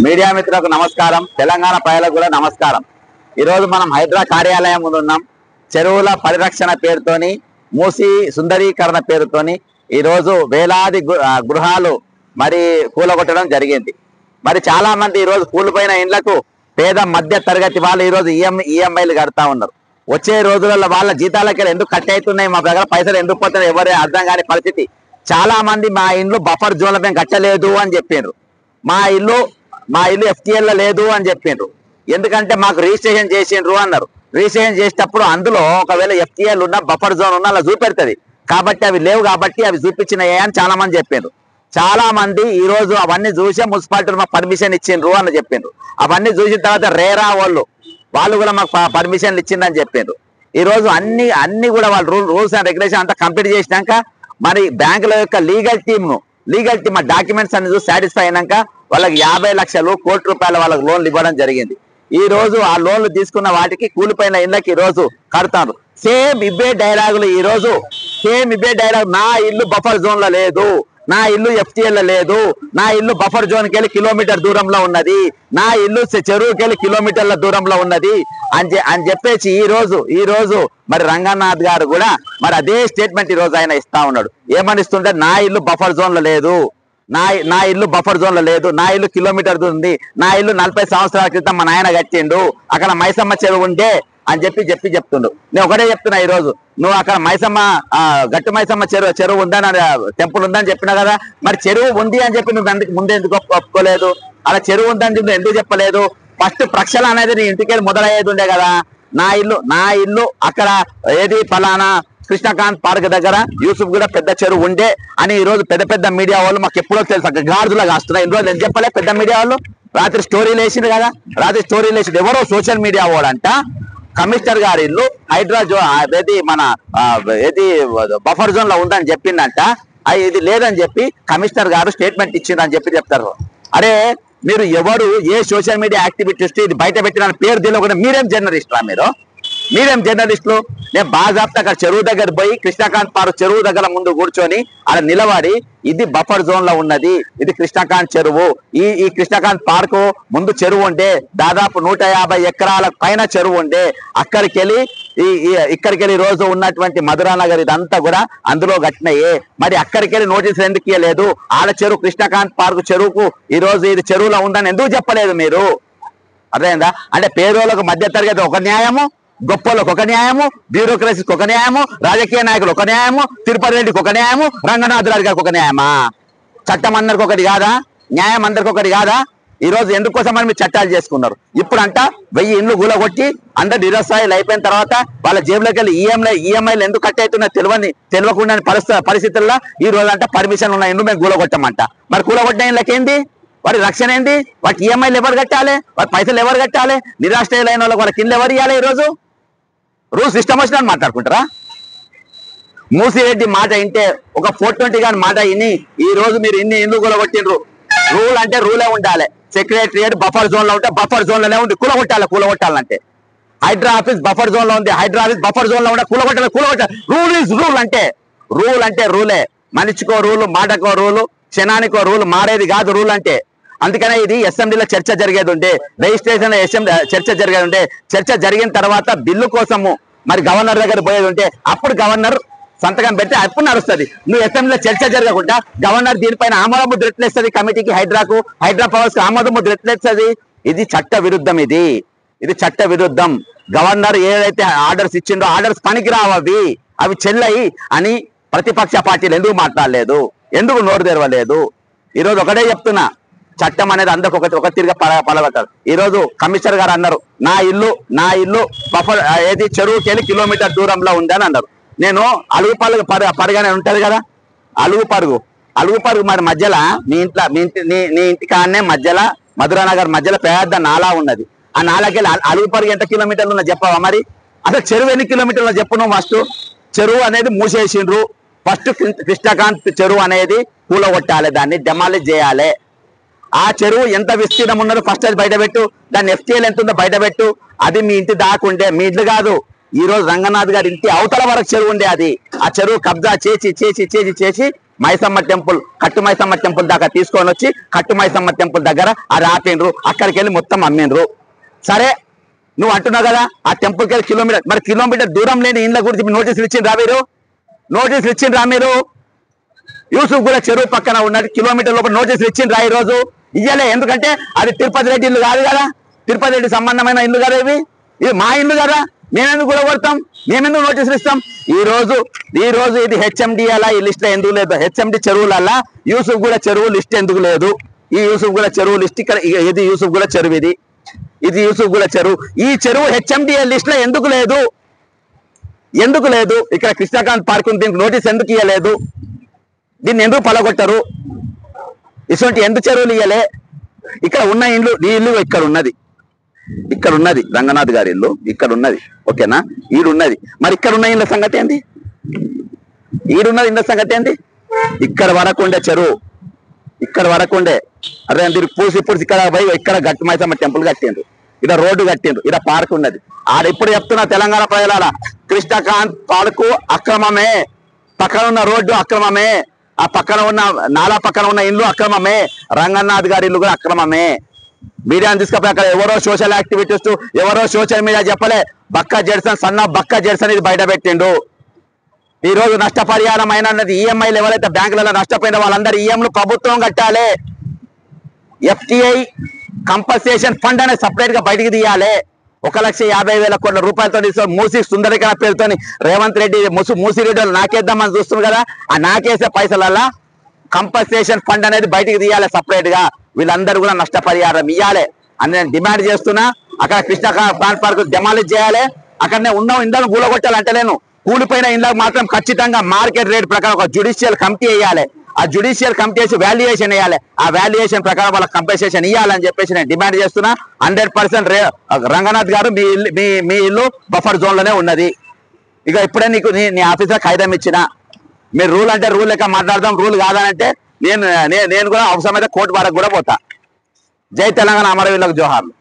Media మిత్రులకు నమస్కారం, తెలంగాణ ప్రజలకు కూడా నమస్కారం. ఈరోజు మనం హైదరాబాద్ కార్యాలయం ముందు ఉన్నాం. చెరువుల పరిరక్షణ పేరుతోని, మూసి సుందరీకరణ పేరుతోని ఈరోజు వేలాది గృహాలు మరి కూలగొట్టడం జరిగింది. మరి చాలా మంది ఈరోజు కూలిపోయిన ఇండ్లకు పేద మధ్య తరగతి వాళ్ళు ఈరోజు ఈఎంఐలు కడతా ఉన్నారు. వచ్చే రోజులలో వాళ్ళ జీతాలకి ఎందుకు కట్ అవుతున్నాయి, మా దగ్గర పైసలు ఎందుకు పోతున్నాయి ఎవరే అర్థం కాని పరిస్థితి. చాలా మంది మా ఇండ్లు బఫర్ జోన్లో మేము కట్టలేదు అని చెప్పారు. మా ఇల్లు FTL లేదు అని చెప్పిండ్రు. ఎందుకంటే మాకు రిజిస్ట్రేషన్ చేసిండ్రు అన్నారు. రిజిస్ట్రేషన్ చేసేటప్పుడు అందులో ఒకవేళ FTL ఉన్న బఫర్ జోన్ ఉన్న అలా చూపెడుతుంది. కాబట్టి అవి లేవు కాబట్టి అవి చూపించినాయి అని చాలా మంది చెప్పిండ్రు. చాలా మంది ఈ రోజు అవన్నీ చూసే మున్సిపాలిటీ మాకు పర్మిషన్ ఇచ్చిండ్రు అని చెప్పిండ్రు. అవన్నీ చూసిన తర్వాత రేరా వాళ్ళు కూడా మాకు పర్మిషన్లు ఇచ్చిందని చెప్పిండ్రు. ఈ రోజు అన్ని కూడా వాళ్ళు రూల్స్ అండ్ రెగ్యులేషన్ అంతా కంప్లీట్ చేసినాక మరి బ్యాంకుల యొక్క లీగల్ టీమ్ డాక్యుమెంట్స్ అన్ని చూసి సాటిస్ఫై అయినాక వాళ్ళకి 50 లక్షలు కోటి రూపాయల వాళ్ళకి లోన్లు ఇవ్వడం జరిగింది. ఈ రోజు ఆ లోన్లు తీసుకున్న వాటికి కూలిపోయిన ఇళ్ళకి ఈ రోజు కడతారు. సేమ్ ఇవే డైలాగులు ఈ రోజు నా ఇల్లు బఫర్ జోన్ లో లేదు, నా ఇల్లు FTL లేదు, నా ఇల్లు బఫర్ జోన్కి వెళ్ళి కిలోమీటర్ దూరంలో ఉన్నది, నా ఇల్లు చెరువుకి వెళ్ళి కిలోమీటర్ల దూరంలో ఉన్నది అని చెప్పేసి ఈ రోజు మరి రంగనాథ్ గారు కూడా మరి అదే స్టేట్మెంట్ ఈ రోజు ఆయన ఇస్తా ఉన్నాడు. ఏమనిస్తుంటే నా ఇల్లు బఫర్ జోన్ లో లేదు, నా ఇల్లు బఫర్ జోన్ లో లేదు, నా ఇల్లు కిలోమీటర్ ఉంది, నా ఇల్లు 40 సంవత్సరాల క్రితం మా నాయన కట్టిండు, అక్కడ మైసమ్మ చెరువు ఉండే అని చెప్తుండు. నేను ఒకటే చెప్తున్నా, ఈ రోజు నువ్వు అక్కడ గట్టు మైసమ్మ చెరువు ఉందని టెంపుల్ ఉందని చెప్పినా కదా, మరి చెరువు ఉంది అని చెప్పి నువ్వు ముందే ఎందుకు ఒప్పుకోలేదు? అలా చెరువు ఉందని చెప్పి ఎందుకు చెప్పలేదు? ఫస్ట్ ప్రక్షాళన అనేది నీ ఇంటికి మొదలయ్యేది ఉండే కదా. నా ఇల్లు అక్కడ ఏది ఫలానా కృష్ణకాంత్ పార్క్ దగ్గర యూసుఫ్ కూడా పెద్ద చెరువు ఉండే అని ఈ రోజు పెద్ద మీడియా వాళ్ళు మాకు ఎప్పుడో తెలుసు, గాడులా కాస్తున్నాయి. ఈ రోజు ఏం చెప్పలే పెద్ద మీడియా వాళ్ళు. రాత్రి స్టోరీలు వేసిండు కదా, ఎవరో సోషల్ మీడియా వాడంట కమిషనర్ గారి ఇల్లు బఫర్ జోన్ లో ఉందని చెప్పిందంట. ఇది లేదని చెప్పి కమిషనర్ గారు స్టేట్మెంట్ ఇచ్చిందని చెప్తారు. అరే మీరు ఎవరు ఏ సోషల్ మీడియా యాక్టివిటీస్ ఇది బయట పెట్టిన పేరు తెలియకుండా మీరేం జర్నలిస్టులా? మీరేం జర్నలిస్టులు? నేను బాజాప్తా అక్కడ చెరువు దగ్గర పోయి కృష్ణకాంత్ పార్క్ చెరువు దగ్గర ముందు కూర్చొని అలా నిలబడి ఇది బఫర్ జోన్ లో ఉన్నది, ఇది కృష్ణకాంత్ చెరువు, ఈ కృష్ణకాంత్ పార్కు ముందు చెరువు ఉండే, దాదాపు 150 ఎకరాల పైన చెరువు ఉండే, ఇక్కడికి వెళ్ళి రోజు ఉన్నటువంటి మధురా నగర్ ఇదంతా కూడా అందులో కట్టినయే. మరి అక్కడికి వెళ్ళి నోటీసులు ఎందుకు ఇవ్వలేదు? ఆడ చెరువు కృష్ణకాంత్ పార్క్ చెరువుకు ఈ రోజు ఇది చెరువులో ఉందని ఎందుకు చెప్పలేదు మీరు? అర్థమైందా? అంటే పేదోళ్ళకు మధ్య తరగతి ఒక న్యాయము, గొప్పలకు ఒక న్యాయము, బ్యూరోక్రసీకి ఒక న్యాయము, రాజకీయ నాయకులు ఒక న్యాయము, తిరుపతి రెడ్డికి ఒక న్యాయము, రంగనాథ్ రాజు గారికి ఒక న్యాయమా? చట్టం అందరికి ఒకటి కాదా? న్యాయం అందరికి ఒకటి కాదా? ఈ రోజు ఎందుకోసమని మీరు చట్టాలు చేసుకున్నారు? ఇప్పుడంట 1000 ఇండ్లు కూలగొట్టి అందరు నిరస్థాయిలు అయిపోయిన తర్వాత వాళ్ళ జేబులోకి వెళ్ళి ఈఎంఐలు ఎందుకు కట్ అవుతున్నా తెలియకుండా పరిస్థితుల్లో ఈ రోజు అంట పర్మిషన్ ఉన్న ఇండ్లు మేము కూలగొట్టమంట. మరి కూలగొట్టిన ఇళ్ళకి ఏంది? వాటి రక్షణ ఏంది? వాటి ఈఎంఐలు ఎవరు కట్టాలి? వాటి పైసలు ఎవరు కట్టాలి? నిరాశ్రయులైన వాళ్ళకి వాళ్ళ కింద ఎవరు ఇవ్వాలి? ఈరోజు రూల్స్ సిస్టమ్ వచ్చినా మాట్లాడుకుంటారా? మూసిరెడ్డి మాట వింటే ఒక 420 గాని మాట విని ఈ రోజు మీరు ఇన్ని ఇండ్లు కూలగొట్టిండ్రు. రూల్ అంటే రూలే ఉండాలి. సెక్రటరియట్ బఫర్ జోన్ లో ఉంటే బఫర్ జోన్ లోనే ఉండి కూలగొట్టాలంటే. హైడ్రా ఆఫీస్ బఫర్ జోన్ లో ఉంది, హైడ్రా ఆఫీస్ బఫర్ జోన్ లో ఉంటే కూలగొట్టాలి. రూల్ ఈజ్ రూల్ అంటే రూలే. మనిషికో రూలు, మాటకో రూలు, క్షణానికో రూల్, మారేది కాదు రూల్ అంటే. అందుకనే ఇది అసెంబ్లీలో చర్చ జరిగేది ఉండే, రిజిస్ట్రేషన్ చర్చ జరిగేది ఉండే. చర్చ జరిగిన తర్వాత బిల్లు కోసము మరి గవర్నర్ దగ్గర పోయేది ఉంటే అప్పుడు గవర్నర్ సంతకం పెడితే అప్పుడు నడుస్తుంది. నువ్వు అసెంబ్లీలో చర్చ జరగకుండా గవర్నర్ దీనిపైన ఆమోద ముద్ర ఎట్లేస్తుంది? కమిటీకి హైడ్రా పవర్స్ కి ఆమోద ముద్ర ఎట్లేస్తుంది? ఇది చట్ట విరుద్ధం. ఇది చట్ట విరుద్ధం. గవర్నర్ ఏదైతే ఆర్డర్స్ ఇచ్చిండో ఆర్డర్స్ పనికిరావు, అవి చెల్లయి అని ప్రతిపక్ష పార్టీలు ఎందుకు మాట్లాడలేదు? ఎందుకు నోరు తెరవలేదు? ఈ రోజు ఒకటే చెప్తున్నా, చట్టం అనేది అందరికి ఒక తిరిగి పలగొట్టారు. ఈ రోజు కమిషనర్ గారు అన్నారు నా ఇల్లు బఫర్ ఏది చెరువుకి వెళ్ళి కిలోమీటర్ దూరంలో ఉంది అని అన్నారు. నేను అలుగు పరుగానే ఉంటది కదా, అలుగు పరుగు మరి మధ్యలో నీ ఇంటి కాడనే మధ్యలో మధురా నగర్ మధ్యలో పెద్ద నాలా ఉన్నది. ఆ నాలాకి వెళ్ళి అలుగు పరుగు ఎంత కిలోమీటర్లు ఉన్నా చెప్పవా? మరి అసలు చెరువు ఎన్ని కిలోమీటర్లు చెప్పు నువ్వు. ఫస్ట్ చెరువు అనేది మూసేసిండ్రు. ఫస్ట్ కృష్ణకాంత్ చెరువు అనేది కూలగొట్టాలి, దాన్ని డెమాలిష్ చేయాలి. ఆ చెరువు ఎంత విస్తీర్ణం ఉన్నదో ఫస్ట్ అది బయటపెట్టు. దాని FTL ఎంత ఉందో బయటపెట్టు. అది మీ ఇంటి దాకుండే, మీ ఇల్లు కాదు. ఈ రోజు రంగనాథ్ గారి ఇంటి అవతల వరకు చెరువు ఉండే, అది ఆ చెరువు కబ్జా చేసి మైసమ్మ టెంపుల్, కట్టు మైసమ్మ టెంపుల్ దాకా తీసుకొని వచ్చి కట్టు మైసమ్మ టెంపుల్ దగ్గర అది ఆపిండ్రు, అక్కడికి వెళ్ళి మొత్తం అమ్మిండ్రు. సరే నువ్వు అంటున్నావు కదా ఆ టెంపుల్కి వెళ్ళి కిలోమీటర్, మరి కిలోమీటర్ దూరం లేని ఇండ్ల గురించి నోటీసులు ఇచ్చిండ్రా మీరు? నోటీసులు ఇచ్చిండ్రా మీరు? యూసుఫ్ కూడా చెరువు పక్కన ఉన్నది కిలోమీటర్ లోపల నోటీసులు ఇచ్చిండ్రా ఈ రోజు? ఇయ్యలే. ఎందుకంటే అది తిరుపతి రెడ్డి ఇల్లు కాదు కదా, తిరుపతి రెడ్డి సంబంధమైన ఇల్లు కదా, ఇది మా ఇల్లు కదా, మేమెందుకు కూడా కొడతాం, మేమెందుకు నోటీసులు ఇస్తాం? ఈ రోజు ఇది హెచ్ఎండిఎలా ఈ లిస్ట్ లో ఎందుకు లేదు? హెచ్ఎండి చెరువులల్లా యూసుఫ్ కూడా చెరువు లిస్ట్ ఎందుకు లేదు? ఈ యూసుఫ్ కూడా చెరువు లిస్ట్ ఇక్కడ, ఇది యూసుఫ్ కూడా చెరువు, ఇది యూసుఫ్ కూడా చెరువు. ఈ చెరువు హెచ్ఎండిఏ లిస్ట్ లో ఎందుకు లేదు? ఎందుకు లేదు? ఇక్కడ కృష్ణకాంత్ పార్క్ దీనికి నోటీస్ ఎందుకు ఇవ్వలేదు? దీన్ని ఎందుకు పలగొట్టరు? ఇటువంటి ఎందుకు చెరువులు ఇయ్యలే? ఇక్కడ ఉన్న ఇల్లు, ఈ ఇల్లు ఇక్కడ ఉన్నది రంగనాథ్ గారి ఇల్లు ఇక్కడ ఉన్నది, ఓకేనా? ఈడున్నది. మరి ఇక్కడ ఉన్న ఇళ్ళ సంగతి ఏంది? ఈడున్నది ఇళ్ళ సంగతి ఏంది? ఇక్కడ వరకు ఉండే చెరువు, ఇక్కడ వరకు ఉండే, అదే దీనికి పూసి ఇక్కడ పోయి ఇక్కడ గట్టు మైసమ్మ టెంపుల్ కట్టిండ్రు, ఇక్కడ రోడ్డు కట్టిండ్రు, ఇక్కడ పార్క్ ఉన్నది. ఆడ ఇప్పుడు చెప్తున్నా తెలంగాణ ప్రజల, కృష్ణకాంత్ పార్కు అక్రమమే, పక్కన ఉన్న రోడ్డు అక్రమమే, ఆ పక్కన ఉన్న నాలా పక్కన ఉన్న ఇల్లు అక్రమమే, రంగనాథ్ గారి ఇల్లు కూడా అక్రమమే. మీడియాని తీసుకపోయి అక్కడ ఎవరో సోషల్ యాక్టివిటీస్, ఎవరో సోషల్ మీడియా చెప్పలే, బక్కా జెడ్సన్, సన్న బక్కా జెడ్సన్ ఇది బయట పెట్టిండు. ఈ రోజు నష్టపరిహారం అయినది ఈఎంఐలు ఎవరైతే బ్యాంకులలో నష్టపోయిన వాళ్ళందరూ ఈఎంలు ప్రభుత్వం కట్టాలి. ఎఫ్టిఐ కంపన్సేషన్ ఫండ్ అనేది సపరేట్ గా బయటికి తీయాలి. 1,50,000 కోట్ల రూపాయలతో మూసి సుందరీకరణ పేరుతో రేవంత్ రెడ్డి మూసిరెడ్డి వాళ్ళు నాకేద్దామని చూస్తున్నారు కదా, ఆ నాకేసే పైసలల్లా కంపన్సేషన్ ఫండ్ అనేది బయటికి తీయాలి సపరేట్ గా. వీళ్ళందరూ కూడా నష్టపరిహారం ఇవ్వాలి అని నేను డిమాండ్ చేస్తున్నా. అక్కడ కృష్ణకాంత్ పార్క్ డెమాలిష్ చేయాలి, అక్కడనే ఉన్న ఇండ్లను కూలగొట్టాలంటలేను, కూలిపోయిన ఇండ్లకు మాత్రం ఖచ్చితంగా మార్కెట్ రేట్ ప్రకారం ఒక జ్యుడిషియల్ కమిటీ వేయాలి. ఆ జ్యుడిషియల్ కమిటీ వేసి వాల్యుయేషన్ వేయాలి, ఆ వాల్యుయేషన్ ప్రకారం వాళ్ళకి కంపెన్సేషన్ ఇవ్వాలని చెప్పేసి నేను డిమాండ్ చేస్తున్నా. 100% రంగనాథ్ గారు మీ ఇల్లు బఫర్ జోన్ లోనే ఉన్నది. ఇక ఇప్పుడే నీకు నీ ఆఫీసర్ కాగితం ఇచ్చిన, మీరు రూల్ అంటే రూల్ లెక్క మాట్లాడదాం, రూల్ కాదనంటే నేను కూడా అవసరమైతే కోర్టు వరకు కూడా పోతా. జై తెలంగాణ, అమరవీరులకు జోహార్లు.